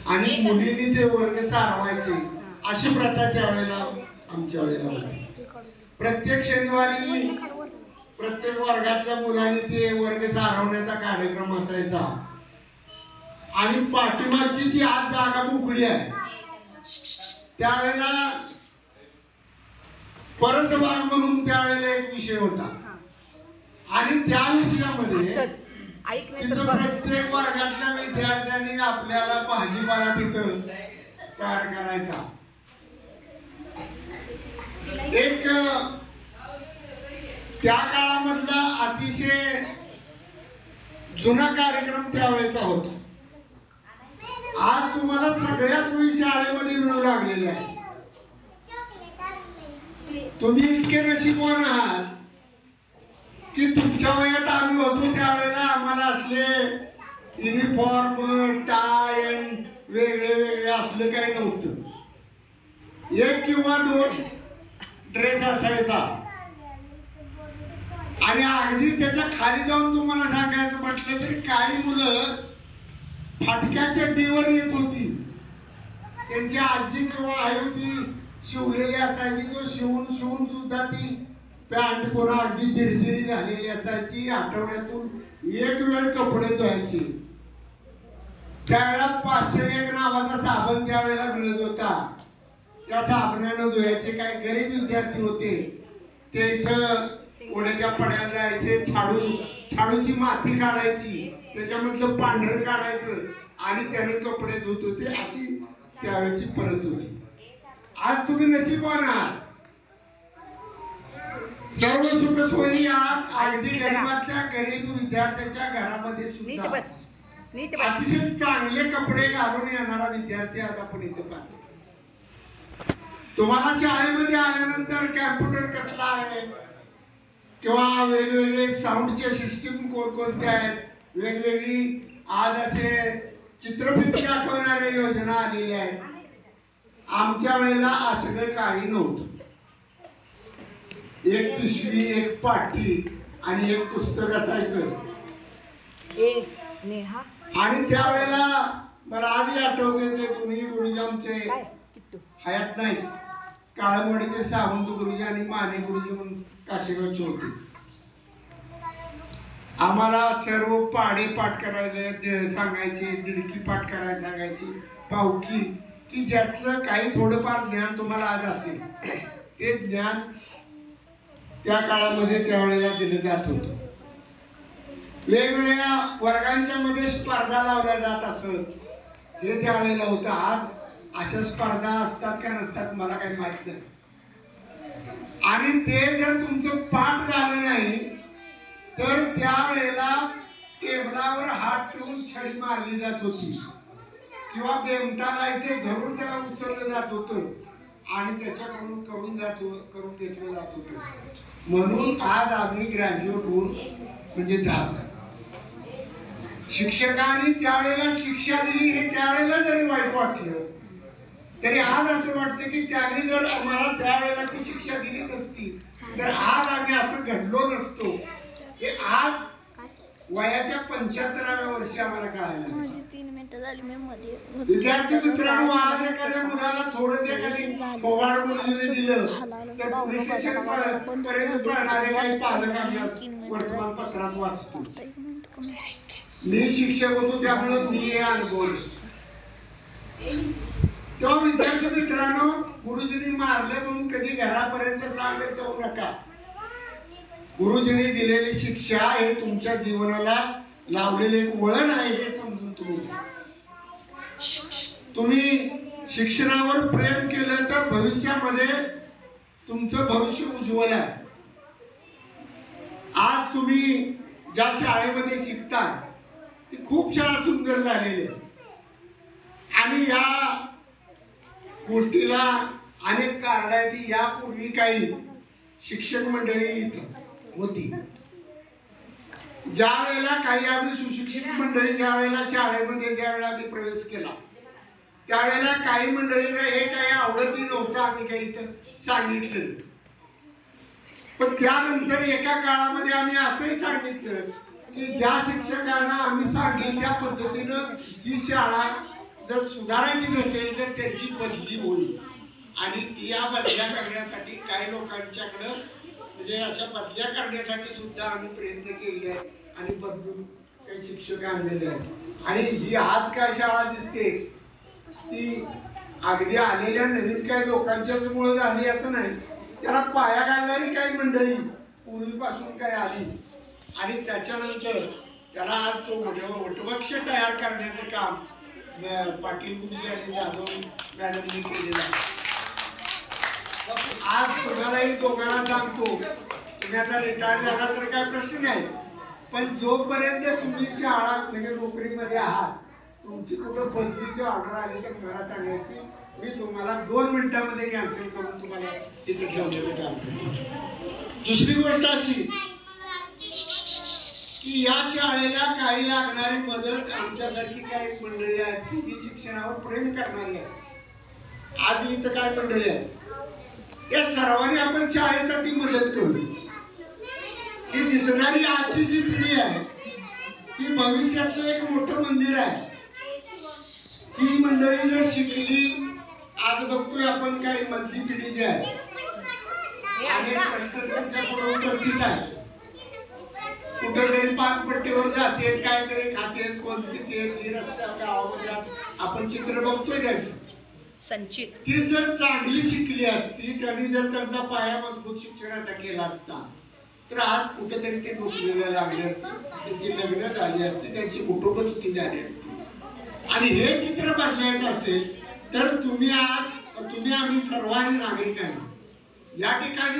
आणि मुलींनी ते वर्ग सारवायचे अशी प्रथा त्यावेळेला आमच्या वेळेला होती. प्रत्येक शनिवारी प्रत्येक वर्गातल्या मुलांनी ते वर्ग सारवण्याचा कार्यक्रम असायचा. आणि पाठीमागची जी आज जागा मोकळी आहे त्यावेळेला परत वाघ म्हणून त्यावेळेला एक विषय होता. आणि त्या विषयामध्ये तिथं प्रत्येक वर्गातल्या विद्यार्थ्यांनी आपल्याला भाजीपाला तिथं तयार करायचा. एक त्या काळामधला अतिशय जुना कार्यक्रम त्यावेळेचा होता. आज तुम्हाला सगळ्या सोयी शाळेमध्ये मिळू लागलेल्या आहेत. तुम्ही इतके नशीबवान आहात की तुमच्या वयात आम्ही होतो त्यावेळेला आम्हाला असले युनिफॉर्म टाय वेगळे वेगळे असलं काही नव्हतं. एक किंवा दोन ड्रेस असायचा. आणि अगदी त्याच्या खाली जाऊन तुम्हाला सांगायचं म्हटलं तरी काही मुलं फाटक्याच्या डीवर येत होती. त्यांची आजी किंवा आई ती शिवलेली असायची. तो शिवून सुद्धा ती पॅन्ट कोणा अगदी जिरजिरी झालेली असायची. आठवड्यातून एक वेळ कपडे धुवायचे. त्यावेळेला 501 नावाचा साबण त्यावेळेला मिळत होता. त्या साबणानं धुवायचे. काही गरीब विद्यार्थी होते ते ओढ्याच्या पड्याला जायचे. छाडूची माती काढायची, त्याच्यामधलं पांढरं काढायचं आणि त्याने कपडे धुत होते. अशी त्यावेळेची परत होती. आज तुम्ही नशीबवान आहात. सर्व सुख सोयी आहात. अगदी गरीबातल्या गरीब विद्यार्थ्याच्या घरामध्ये सुद्धा अतिशय चांगले कपडे घालून येणारा विद्यार्थी आज आपण इथे पाहतो. तुम्हाला शाळेमध्ये आल्यानंतर कॅम्प्युटर कसला आहे किंवा वेगवेगळे साऊंडचे सिस्टीम कोणकोणते आहेत, वेगवेगळी आज असे चित्रफिती दाखवणाऱ्या योजना आलेल्या आहेत. आमच्या वेळेला असं काही नव्हतं. एक पिशवी, एक पाटी आणि एक पुस्तक असायचं. आणि त्यावेळेला मला आधी आठवते ते तुम्ही गुरुजी आमचे हयात नाही, काळमोडीचे सावंत गुरुजी आणि माने गुरुजी म्हणून काशीगावचे होते. आम्हाला सर्व पाढे पाठ करायला सांगायचे, दिडकी पाठ करायला सांगायची, पावकी, की ज्यातलं काही थोडंफार ज्ञान तुम्हाला आज असेल ते ज्ञान त्या काळामध्ये त्यावेळेला दिलं जात होतं. वेगवेगळ्या वर्गांच्या मध्ये स्पर्धा लावल्या जात असत, हे त्यावेळेला होतं. आज अशा स्पर्धा असतात का नसतात मला काही माहित नाही. आणि ते जर तुमचं पाठ झालं नाही तर त्यावेळेला टेबलावर हात ठेवून छडी मारली जात होती किंवा बेमटाला इथे धरून त्याला उचललं जात होतं आणि त्याच्याकडून करून घेतलं जात होतं. म्हणून आज आम्ही ग्रॅज्युएट होऊन म्हणजे झालं. शिक्षकांनी त्यावेळेला शिक्षा दिली हे त्यावेळेला जरी वाईट वाटलं तरी आज असं वाटतं की त्याने जर आम्हाला त्यावेळेला ती शिक्षा दिली नसती तर आज आम्ही असं घडलो नसतो. हे आज वयाच्या 75व्या वर्षी आम्हाला कळालं. विद्यार्थी मित्रांनो, आज एखाद्या मुलाला थोडं जे काही पोवाड मुलीने दिलं तर पोलीस स्टेशन पर्यंत पळणारे काही पालक आम्ही वर्तमानपत्रात वाचतो. मी शिक्षक होतो त्यामुळे मी हे अनुभव. तेव्हा विद्यार्थी मित्रांनो, गुरुजींनी मारले म्हणून कधी घरापर्यंत सांगत जाऊ नका. गुरुजींनी दिलेली शिक्षा हे तुमच्या जीवनाला लावलेले एक वळण आहे हे समजून तुम्ही शिक्षणावर प्रेम केलं तर भविष्यामध्ये तुमचं भविष्य उज्ज्वल आहे. आज तुम्ही ज्या शाळेमध्ये शिकता ती खूप शाळा सुंदर झालेली आहे आणि या गोष्टीला अनेक कारण आहेत की यापूर्वी काही शिक्षक मंडळी होती. ज्या वेळेला काही आम्ही सुशिक्षित मंडळी ज्या वेळेला शाळेमध्ये ज्या वेळेला आम्ही प्रवेश केला त्यावेळेला काही मंडळींना हे काही आवडतही नव्हतं. आम्ही काही इथं सांगितलं पण त्यानंतर एका काळामध्ये आम्ही असंही सांगितलं की ज्या शिक्षकांना आम्ही सांगितल्या पद्धतीनं ही शाळा जर सुधारायची नसेल तर त्याची बदली होईल आणि ती या बदल्या करण्यासाठी काही लोकांच्याकडं म्हणजे अशा बदल्या करण्यासाठी सुद्धा आम्ही प्रयत्न केले आहेत आणि बदलून काही शिक्षक आणलेले आहेत. आणि ही आज काय शाळा दिसते ती अगदी आलेल्या नवीन काही लोकांच्याच मुळे झाली असं नाही. त्याला पाया घालणारी काही मंडळी पूर्वीपासून काय आली आणि त्याच्यानंतर त्याला आज तो वटवृक्ष तयार करण्याचं काम पाटील गुरुजी आणि जाधव मॅडमनी केलेलं आहे. आज तुम्हालाही दोघांना सांगतो, तुम्ही आता रिटायर झाला तर काय प्रश्न नाही, पण जोपर्यंत तुम्ही शाळा म्हणजे नोकरीमध्ये आहात, तुमची कुठं बदलीची ऑर्डर आली तर घरात आणण्याची मी तुम्हाला 2 मिनिटांमध्ये कॅन्सल करून तुम्हाला तिथे ठेवलेलं काम करतो. दुसरी गोष्ट अशी की या शाळेला काही लागणारी मदत आमच्यासारखी काही मंडळी आहेत की जी शिक्षणावर प्रेम करणारी आहे. आज इथं काय मंडळी आहे या सर्वांनी आपण शाळेसाठी मदत करू. ही दिसणारी आजची जी पिढी आहे ती भविष्याचं एक मोठं मंदिर आहे. ही मंडळी जर शिकली, आज बघतोय आपण काही मधली पिढी जी आहे अनेक प्रश्न त्यांच्या पुढे उपस्थित आहे. कुठेतरी पाकपट्टीवर जाते, काहीतरी खाते, कोणती ते रस्त्या गावामध्ये आपण चित्र बघतोय त्याची संचित. ती जर चांगली शिकली असती, त्यांनी जर त्यांचा पाया मजबूत शिक्षणाचा केला असता तर आज कुठेतरी ते नोकरीला लागले असते, त्यांची लग्न झाली असती, त्यांची कुटुंब सुखी झाली असती. आणि हे चित्र बदलायचं असेल तर तुम्ही आम्ही सर्वांनी नागरिकांनी या ठिकाणी